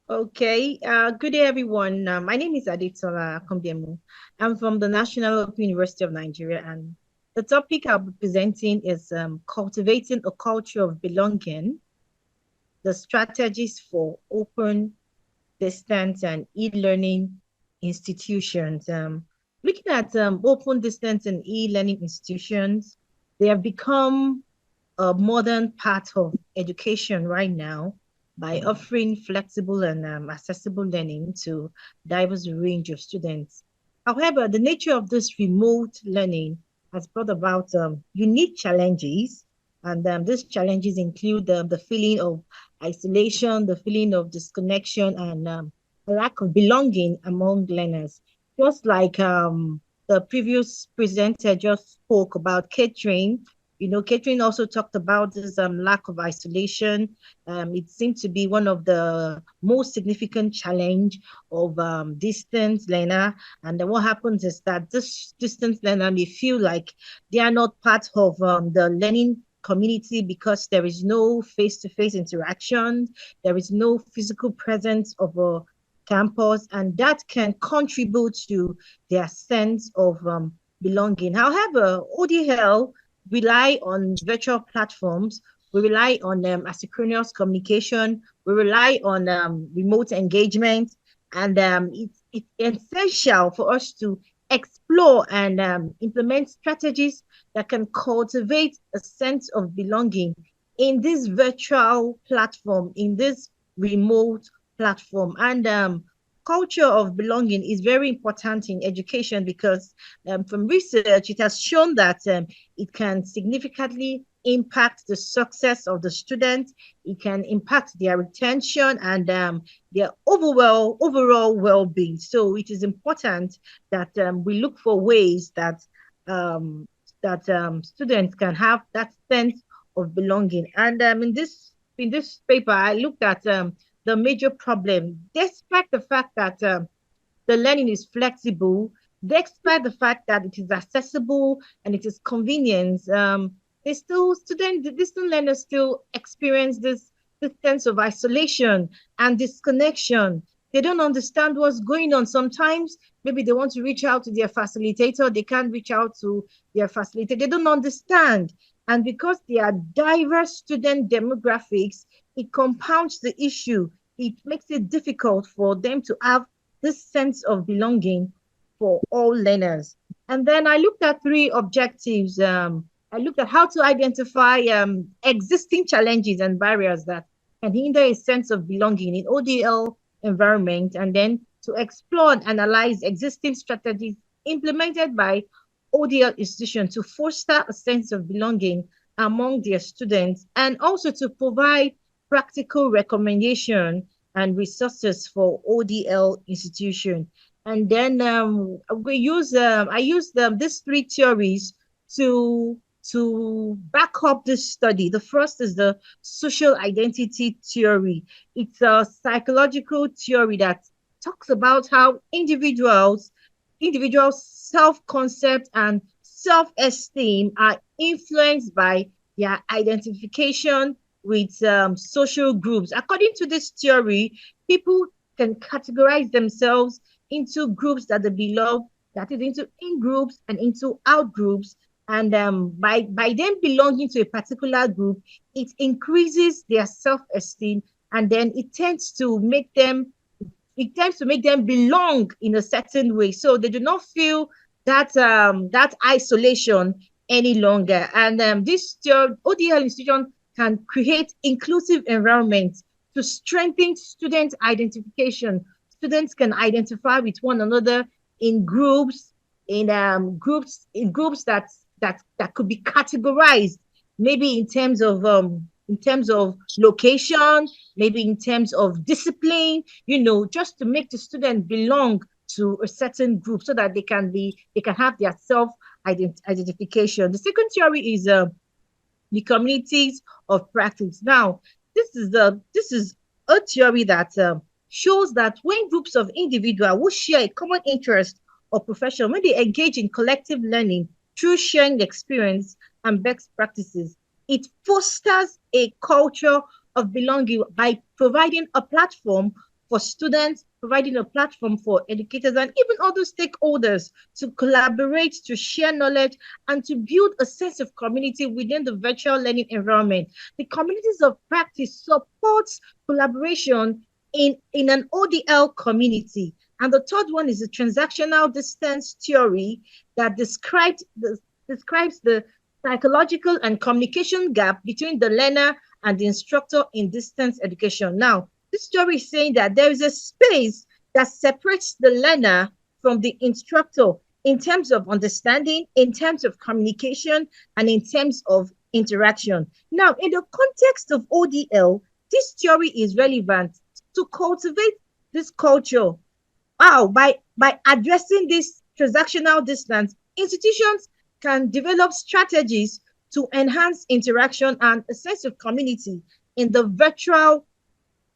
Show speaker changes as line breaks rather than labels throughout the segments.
Okay, good day, everyone. My name is Adetola Akanbiemu. I'm from the National Open University of Nigeria, and the topic I'll be presenting is cultivating a culture of belonging, the strategies for open, distance, and e-learning institutions. Looking at open, distance, and e-learning institutions, they have become a modern part of education right now by offering flexible and accessible learning to diverse range of students. However, the nature of this remote learning has brought about unique challenges, and these challenges include the feeling of isolation, the feeling of disconnection, and a lack of belonging among learners. Just like the previous presenter just spoke about catering, Catherine also talked about this lack of isolation. It seemed to be one of the most significant challenge of distance learner. And then what happens is that this distance learner may feel like they are not part of the learning community because there is no face-to-face interaction, there is no physical presence of a campus, and that can contribute to their sense of belonging. However, ODL rely on virtual platforms. We rely on asynchronous communication. We rely on remote engagement. And it's essential for us to explore and implement strategies that can cultivate a sense of belonging in this virtual platform, in this remote platform. And culture of belonging is very important in education because from research, it has shown that it can significantly impact the success of the student. It can impact their retention and their overall well-being. So it is important that we look for ways um, that students can have that sense of belonging. And in this paper, I looked at the major problem, despite the fact that the learning is flexible, despite the fact that it is accessible and it is convenient. The distant learners still experience this sense of isolation and disconnection. They don't understand what's going on. Sometimes maybe they want to reach out to their facilitator, they can't reach out to their facilitator. They don't understand. And because they are diverse student demographics, it compounds the issue. It makes it difficult for them to have this sense of belonging for all learners. And then I looked at three objectives. I looked at how to identify existing challenges and barriers that can hinder a sense of belonging in ODL environment, and then to explore and analyze existing strategies implemented by ODL institutions to foster a sense of belonging among their students, and also to provide practical recommendation and resources for ODL institution. And then I used these three theories to back up this study. The first is the social identity theory. It's a psychological theory that talks about how individuals self-concept and self-esteem are influenced by their identification with social groups. According to this theory, people can categorize themselves into groups that they belong, that is into in groups and into out groups. And by them belonging to a particular group, it increases their self-esteem, and then it tends to make them belong in a certain way. So they do not feel that isolation any longer. And this ODL institution can create inclusive environments to strengthen student identification. Students can identify with one another in groups, in groups that could be categorized, maybe in terms of location, maybe in terms of discipline, just to make the student belong to a certain group so that they can have their self identification. The second theory is the communities of practice. Now, this is a theory that shows that when groups of individuals who share a common interest or profession, when they engage in collective learning through sharing experience and best practices, it fosters a culture of belonging by providing a platform for students, providing a platform for educators and even other stakeholders to collaborate, to share knowledge, and to build a sense of community within the virtual learning environment. The communities of practice supports collaboration in an ODL community. And the third one is the transactional distance theory that describes the psychological and communication gap between the learner and the instructor in distance education. Now, this theory is saying that there is a space that separates the learner from the instructor in terms of understanding, in terms of communication, and in terms of interaction. Now, in the context of ODL, this theory is relevant to cultivate this culture. Wow, by addressing this transactional distance, institutions can develop strategies to enhance interaction and a sense of community in the virtual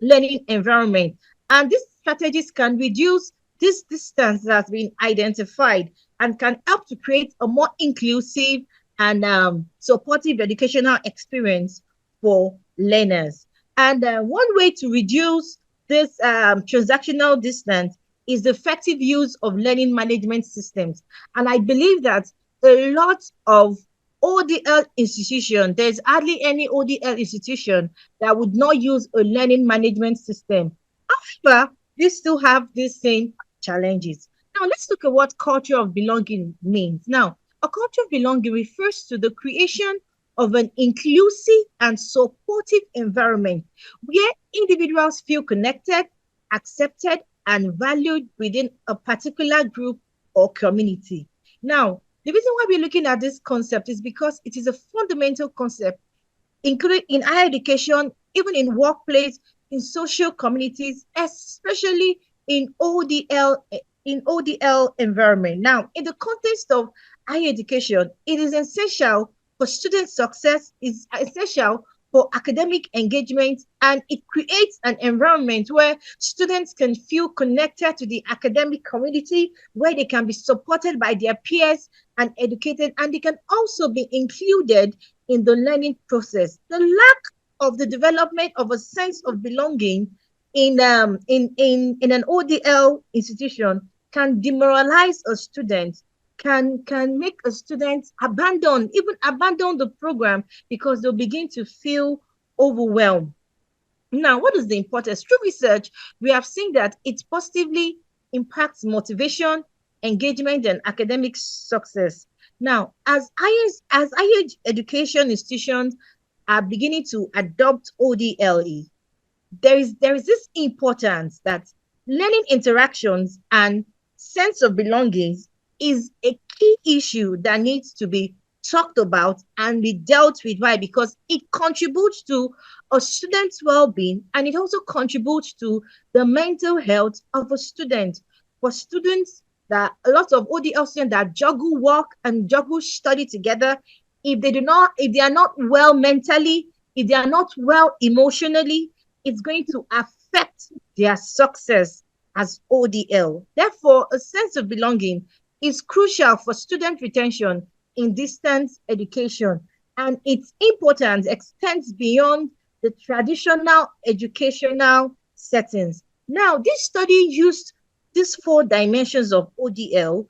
learning environment. And these strategies can reduce this distance that has been identified and can help to create a more inclusive and supportive educational experience for learners. And one way to reduce this transactional distance is the effective use of learning management systems. And I believe that a lot of ODL institution, there's hardly any ODL institution that would not use a learning management system. However, they still have these same challenges. Now, let's look at what culture of belonging means. Now, a culture of belonging refers to the creation of an inclusive and supportive environment where individuals feel connected, accepted, and valued within a particular group or community. Now, the reason why we're looking at this concept is because it is a fundamental concept, including in higher education, even in workplace, in social communities, especially in ODL environment. Now, in the context of higher education, it is essential for student success, is essential for academic engagement, and it creates an environment where students can feel connected to the academic community, where they can be supported by their peers and educated, and they can also be included in the learning process. The lack of the development of a sense of belonging in an ODL institution can demoralize a student, can make a student abandon the program because they'll begin to feel overwhelmed. Now, what is the importance? Through research, we have seen that it positively impacts motivation, engagement, and academic success. Now, as higher education institutions are beginning to adopt ODLE, there is this importance that learning interactions and sense of belonging is a key issue that needs to be talked about and be dealt with. Why? Because it contributes to a student's well-being, and it also contributes to the mental health of a student. For students, that a lot of ODL students that juggle work and juggle study together, if they are not well mentally, if they are not well emotionally, it's going to affect their success as ODL. Therefore, a sense of belonging is crucial for student retention in distance education, and its importance extends beyond the traditional educational settings. Now, this study used these 4 dimensions of ODL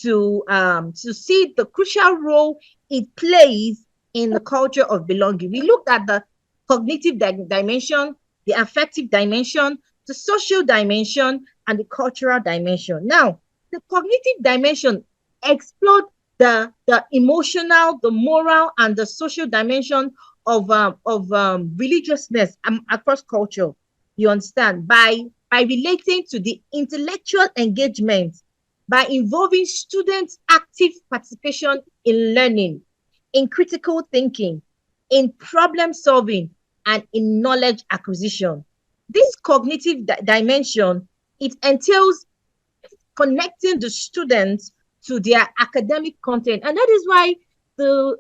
to see the crucial role it plays in the culture of belonging. We looked at the cognitive dimension, the affective dimension, the social dimension, and the cultural dimension. Now, the cognitive dimension explored the emotional, the moral, and the social dimension of religiousness across culture. You understand? By relating to the intellectual engagement, by involving students' active participation in learning, in critical thinking, in problem solving, and in knowledge acquisition. This cognitive dimension, it entails connecting the students to their academic content, and that is why the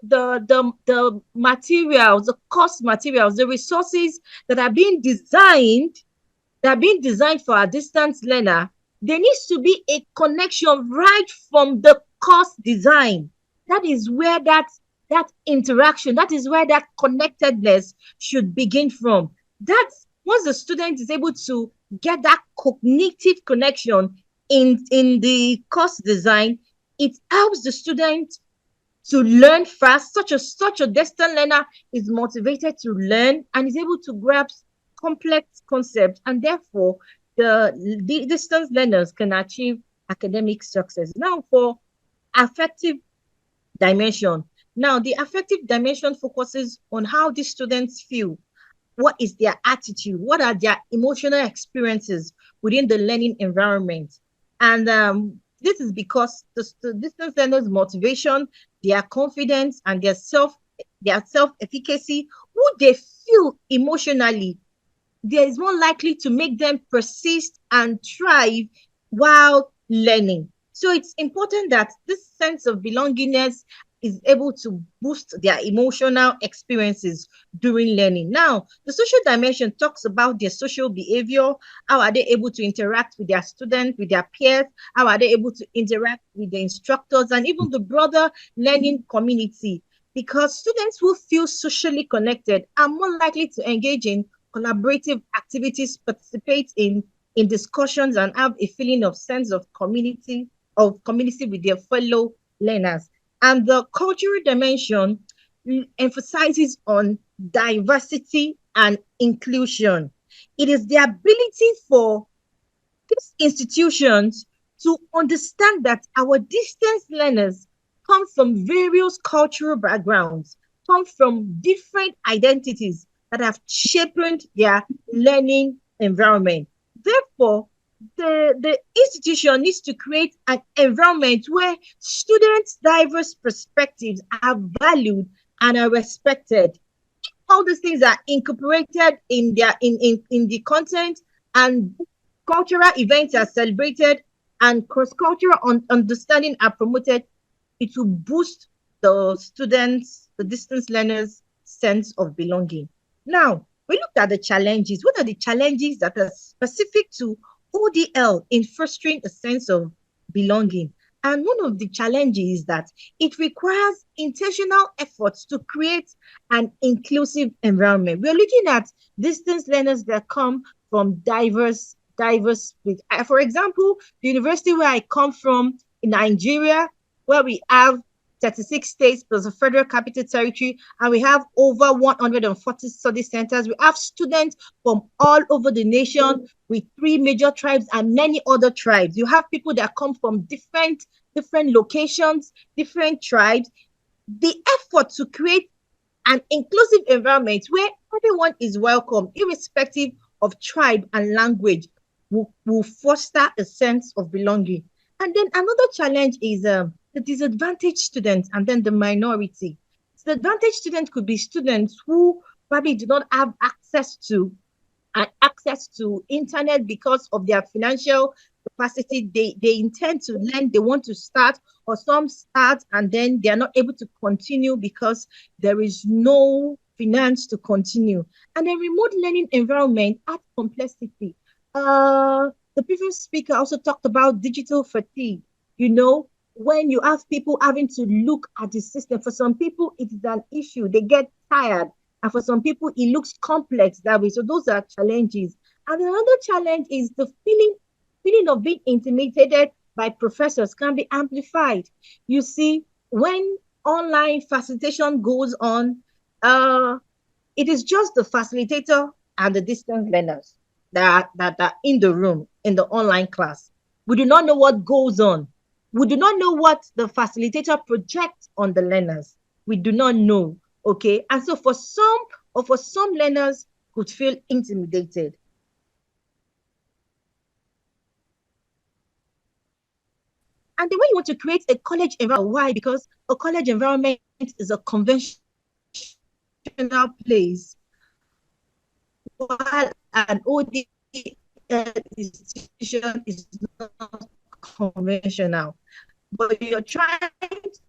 materials, the course materials, the resources that are being designed for a distance learner, there needs to be a connection right from the course design. That is where that interaction, that is where that connectedness should begin from. That once the student is able to get that cognitive connection in the course design, it helps the student to learn fast. Such a distant learner is motivated to learn and is able to grasp complex concepts, and therefore the distance learners can achieve academic success. Now, for affective dimension. Now, the affective dimension focuses on how these students feel. What is their attitude? What are their emotional experiences within the learning environment? And this is because the distance learners' motivation, their confidence, and their self efficacy, who they feel emotionally, there is more likely to make them persist and thrive while learning. So it's important that this sense of belongingness is able to boost their emotional experiences during learning. Now, the social dimension talks about their social behavior. How are they able to interact with their students, with their peers? How are they able to interact with the instructors and even the broader learning community? Because students who feel socially connected are more likely to engage in collaborative activities, participate in discussions, and have a feeling of sense of community with their fellow learners. And the cultural dimension emphasizes on diversity and inclusion. It is the ability for these institutions to understand that our distance learners come from various cultural backgrounds, come from different identities that have shaped their learning environment. Therefore, the institution needs to create an environment where students' diverse perspectives are valued and are respected. All these things are incorporated in in the content, and cultural events are celebrated, and cross-cultural understanding are promoted. It will boost the students, the distance learners' sense of belonging. Now, we looked at the challenges. What are the challenges that are specific to ODL in fostering a sense of belonging? And one of the challenges is that it requires intentional efforts to create an inclusive environment. We're looking at distance learners that come from diverse. For example, the university where I come from in Nigeria, where we have 36 states plus a federal capital territory, and we have over 140 study centers. We have students from all over the nation with 3 major tribes and many other tribes. You have people that come from different locations, different tribes. The effort to create an inclusive environment where everyone is welcome, irrespective of tribe and language, will foster a sense of belonging. And then another challenge is the disadvantaged students and then the minority. The advantaged students could be students who probably do not have access to internet because of their financial capacity. They intend to learn, they want to start, or some start and then they are not able to continue because there is no finance to continue. And a remote learning environment adds complexity. The previous speaker also talked about digital fatigue. You know, when you have people having to look at the system, for some people it is an issue, they get tired, and for some people it looks complex that way. So those are challenges. And another challenge is the feeling of being intimidated by professors can be amplified. You see, when online facilitation goes on, it is just the facilitator and the distance learners that are in the room in the online class. We do not know what goes on. We do not know what the facilitator projects on the learners. We do not know. Okay. And so for some learners could feel intimidated. And then when you want to create a college environment, why? Because a college environment is a conventional place, while an OD institution is not conventional. But you're trying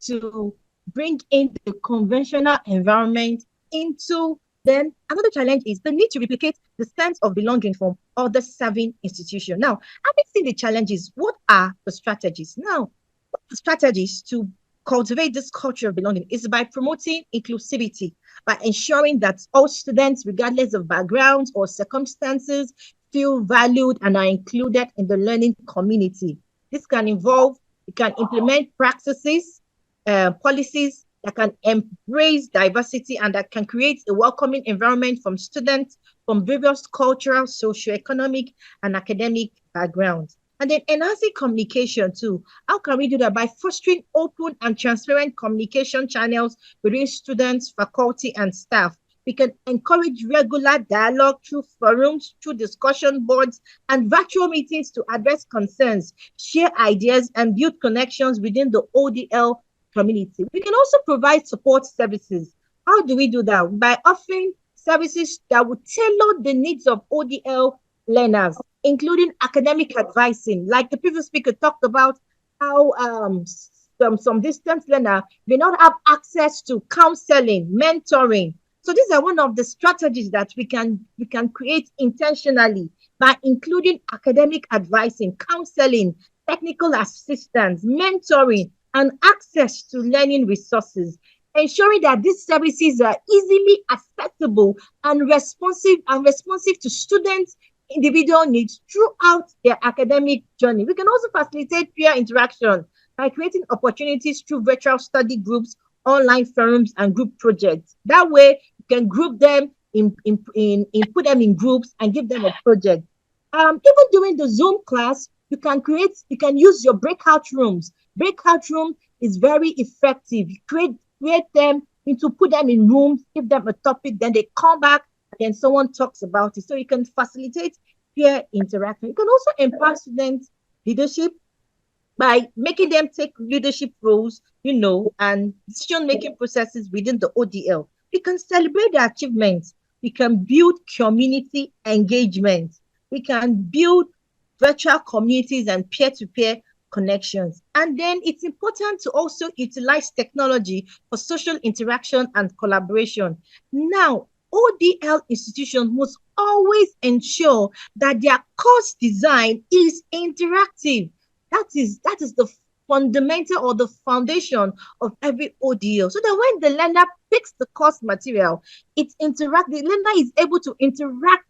to bring in the conventional environment into. Then another challenge is the need to replicate the sense of belonging from other serving institutions. Now, having seen the challenges, what are the strategies? Now, what are the strategies to cultivate this culture of belonging is by promoting inclusivity, by ensuring that all students, regardless of backgrounds or circumstances, feel valued and are included in the learning community. This can involve, it can implement practices, policies that can embrace diversity and that can create a welcoming environment from students from various cultural, socioeconomic, and academic backgrounds. And then enhancing communication too. How can we do that? By fostering open and transparent communication channels between students, faculty, and staff. We can encourage regular dialogue through forums, through discussion boards, and virtual meetings to address concerns, share ideas, and build connections within the ODL community. We can also provide support services. How do we do that? By offering services that would tailor the needs of ODL learners, including academic advising. Like the previous speaker talked about how some distance learner may not have access to counseling, mentoring. So these are one of the strategies that we can create intentionally by including academic advising, counseling, technical assistance, mentoring, and access to learning resources, ensuring that these services are easily accessible and responsive to students' individual needs throughout their academic journey. We can also facilitate peer interaction by creating opportunities through virtual study groups, online forums, and group projects. That way, you can group them put them in groups and give them a project. Even during the Zoom class, you can use your breakout rooms. Breakout room is very effective. You create them into put them in rooms, give them a topic, then they come back, and then someone talks about it. So you can facilitate peer interaction. You can also empower students leadership by making them take leadership roles, and decision-making processes within the ODL. We can celebrate their achievements. We can build community engagement. We can build virtual communities and peer-to-peer connections. And then it's important to also utilize technology for social interaction and collaboration. Now, ODL institutions must always ensure that their course design is interactive. That is the fundamental or the foundation of every ODL. So that when the learner picks the course material, the learner is able to interact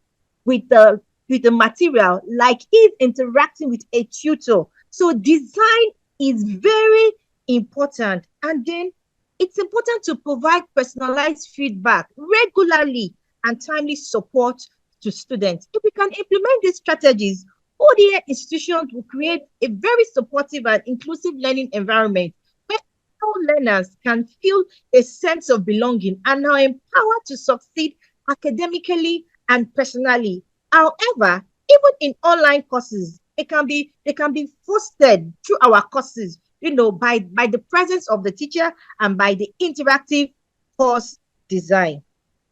with the material like he's interacting with a tutor. So design is very important. And then it's important to provide personalized feedback regularly and timely support to students. If we can implement these strategies, ODA institutions will create a very supportive and inclusive learning environment where all learners can feel a sense of belonging and are empowered to succeed academically and personally. However, even in online courses, they can be fostered through our courses, by the presence of the teacher and by the interactive course design.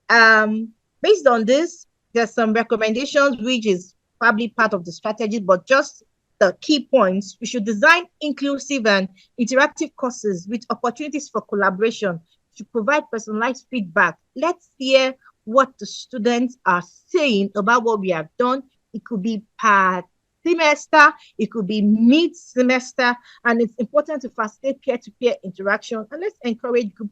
Based on this, there's some recommendations which is probably part of the strategy, but just the key points. We should design inclusive and interactive courses with opportunities for collaboration to provide personalized feedback. Let's hear what the students are saying about what we have done. It could be per semester, it could be mid-semester, and it's important to facilitate peer-to-peer interaction, and let's encourage group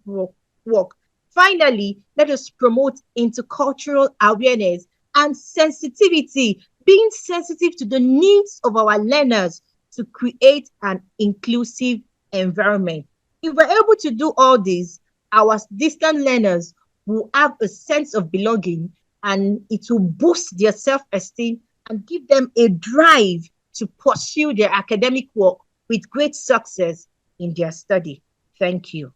work. Finally, let us promote intercultural awareness and sensitivity, being sensitive to the needs of our learners to create an inclusive environment. If we're able to do all this, our distant learners will have a sense of belonging, and it will boost their self-esteem and give them a drive to pursue their academic work with great success in their study. Thank you.